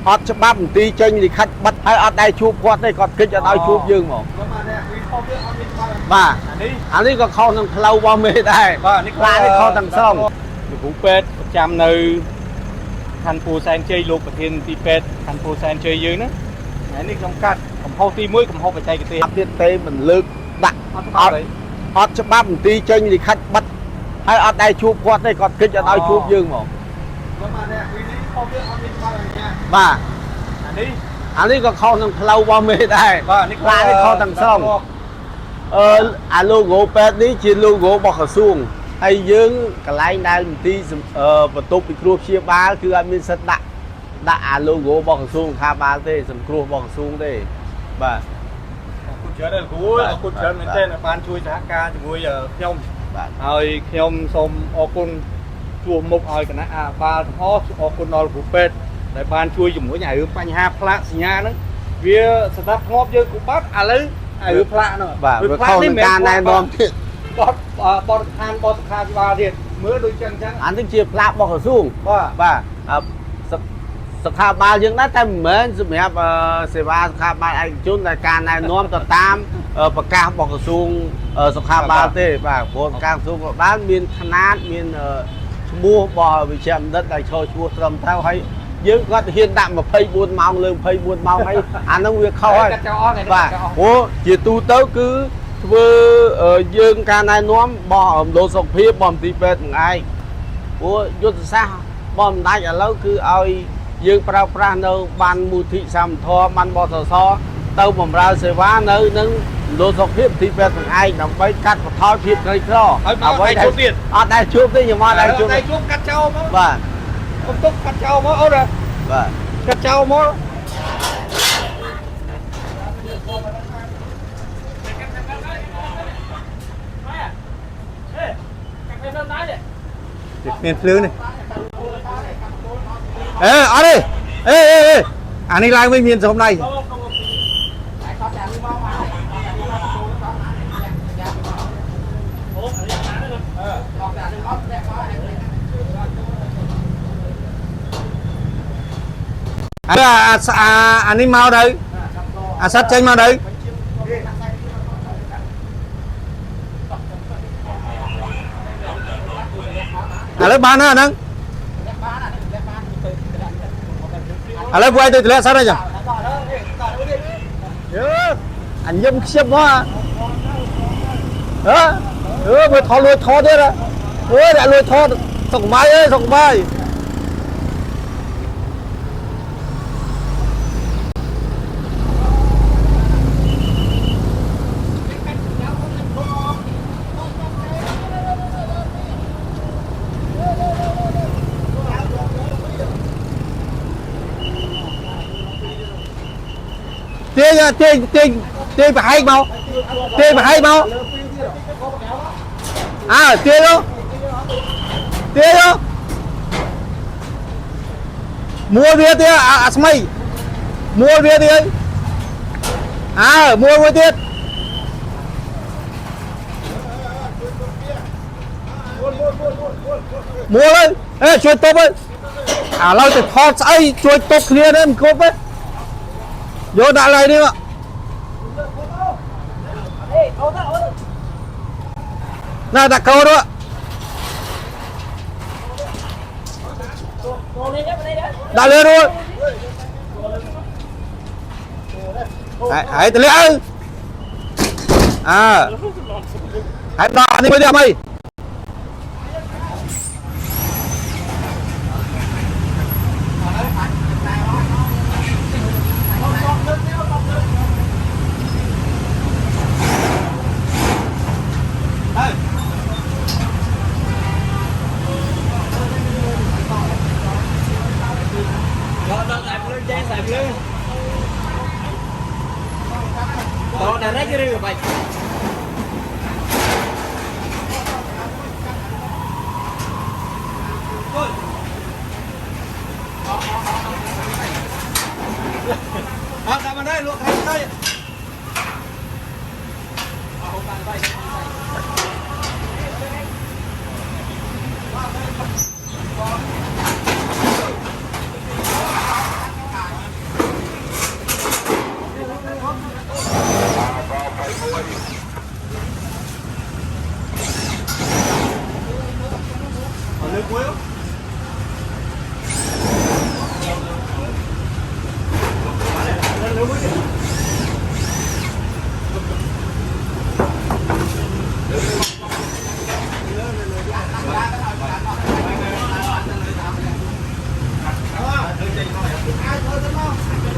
อดฉบับตีเจงดิคัดบัดให้อดได้ชูพอดได้ก่อนขึ้นจะได้ชูยืงหมอมาอันนี้ก็เข้าทางเราว่าไม่ได้ปลาที่เข้าทางซ่องผูเป็ดจำในทันปูแซนเจย์ลูกประเทศตีเป็ดทันปูแซนเจย์ยืนนะอันนี้ต้องกัดผมเข้าตีมุ้ยผมเข้าไปใจกันตีอัพเดตเต้มันลึกดักอดฉบับตีเจงดิคัดบัดให้อดได้ชูพอดได้ก่อนขึ้นจะได้ชูยืงหมอมาอันนี้ก็เข้าทางเราว่าไม่ได้ปลาที่เข้าทางซ่องโลโก้เป็ดนี้จีโลโก้บอกกระซุ่งให้ยืงกระไรได้ที่ประตูปิดครัวเชียบ้าคือมีสัตว์ด่าโลโก้บอกกระซุ่งคาบ้าเต้สำครัวบอกกระซุ่งเต้บ้าคุณเชิญเลยคุณเชิญเป็นเต้นปานช่วยสถานการณ์ช่วยขยมเอาขยมสมอคุณชัวมุกเอากันนะปลาทอดอคุณนอผูเป็ดในปานช่วยอยู่หัวใหญ่ปัญหาพระสัญญานั้นเวียสตาร์ทงอบเยอะกูปั๊บอะไรพระเนาะเข้าในการในนอมที่บอลทางบอลคาบาเดียดเมื่อโดยจังอันที่เชียร์พระบอกกระซุ่งว่าสถาบันยังนั้นแต่เหมือนสมัยเสวาสถาบันไอ้จุนในการในน้อมต่อตามประกาศบอกกระซุ่งสถาบันเต้ว่าผลการสู้บ้านมีขนาดมีบัวบ่อวิเชียมดัดได้โชว์ชัวร์ตรมเท่าให้ยืงก็เห็นดับมาเพย์บุญเมาเลยเพย์บุญเมาให้อันนั้นเวียเข้าให้ว่าโอ้จีตูเต้าคือยืงการในน้อมบ่อโดนสกพีบ่อมตีเป็ดไงโอ้ยุทธศาสตร์บ่อมได้แล้วคือเอายืงปราบปราเนอบันมูทิสัมทอมันบ่อสอเต้าบ่มราเสวาเนอนึงโดนสกพีตีเป็ดไงนำไปกัดทอพีเคยคลอเอาไว้ได้ชุบดิได้ชุบได้ยังมาได้ชุบกัดเจ้ามั้งว่าผมต้องกัดเจ้ามั้งเอาเลยกัดเจ้ามั้งเมียนพลื้นนี่เอาดิอันนี้ลายไม่เมียนสมในอันนี้เมาđấy sát chanh mau đấy lấy bán nữa nâng lấy quay tôi lấy sát đây nhỉ anh dâm xiêm quá mới thò lùi thò thế đó đã lùi thò sọc mai ơi sọc mai tiền phải hay mau tiền phải hay mau tiền đâu mua bia tiền mày mua bia tiền mua tiền mua lên chui top ấy lâu thì thọt ấy chui top kia đấy mình cốp ấy vô đại này đi ạ nào đặt câu đó đặt lên luôn hãy từ lên hãy đỏ đi mới đẹp mày Đó là đấy cái vậy. Đặt vào đây luộc hành đây.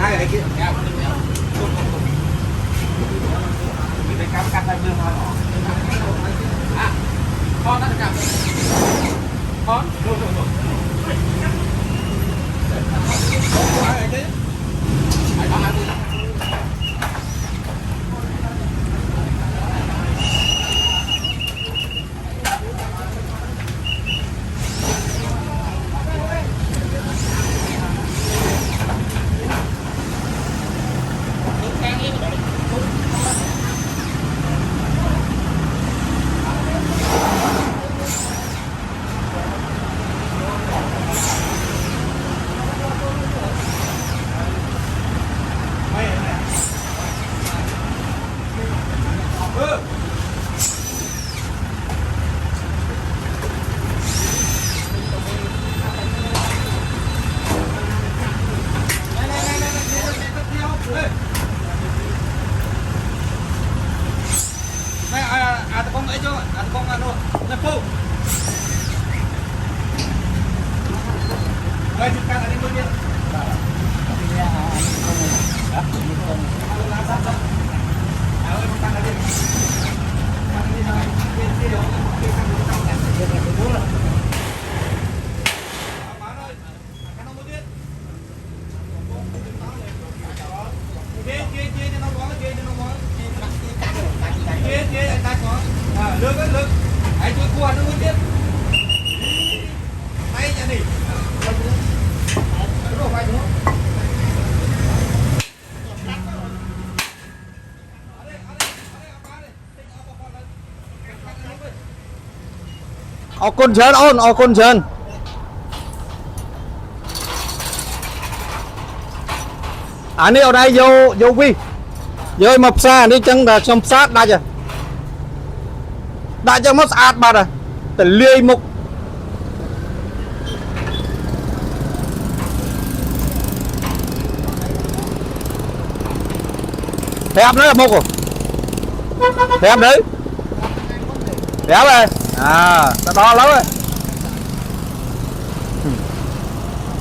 hai cái kia cái cắm cắt ra lương thôi con nó cắm con con ấy cho con ăn luôn nó phụ đây chúng ta là đi bên kia lương á lương hãy chui qua nó tiếp tay nhà đi nó quay nữa con chơn ôn con chơn anh đi ở đây vô quy vô mập xa đi chân là xong sát đây chưa đã cho mất ạt bà rồi từ liê mục thép nữa là mục rồi thép đấy thép này ta đo lớn rồi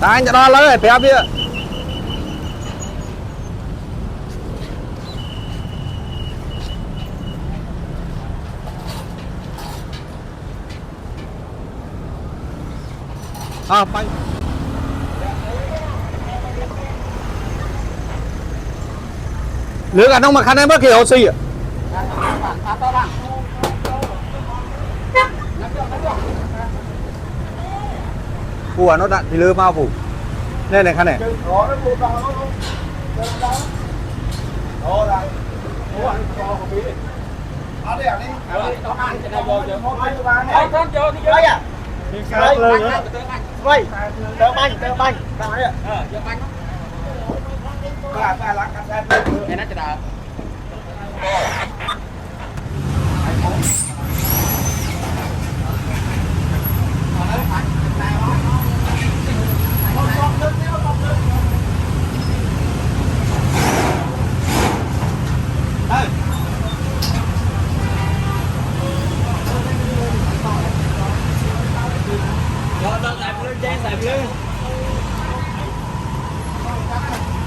anh ta đo lớn rồi thép kia bay lứa cả nông mà khăn em bất kỳ hồ xì à phù nó đạn thì lứa mau phù nên này khăn này vậy tớ banh sao đấy ạ giờ banh ba lá cắt ra cái nó chả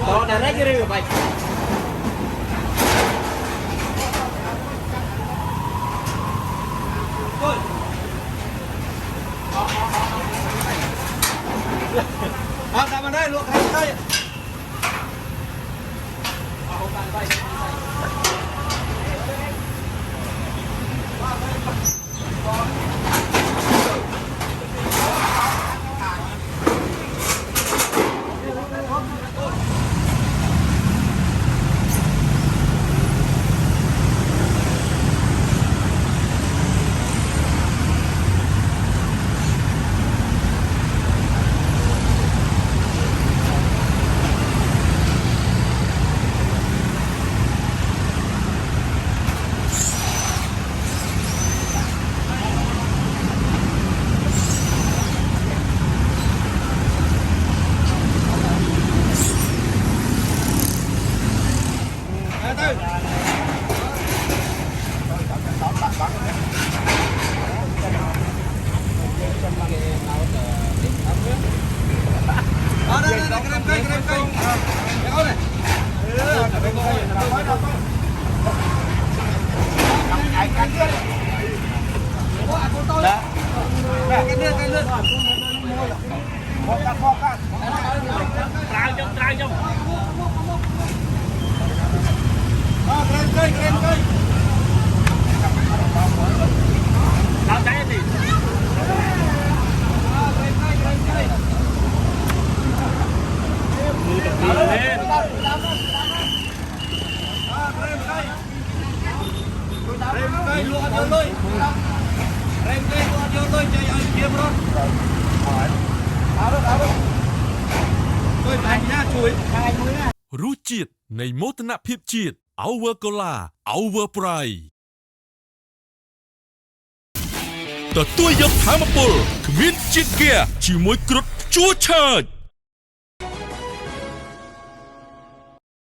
đó là cái rìu vậy làm ở đây luộc hành đây รู้จิตในโมตนភាពជាតិអោវ៉ឺកូឡាអោវ៉ឺប្រៃទទួលយកធម៌ពលគ្មានជាតិគាជាមួយគ្រុតជួឆើច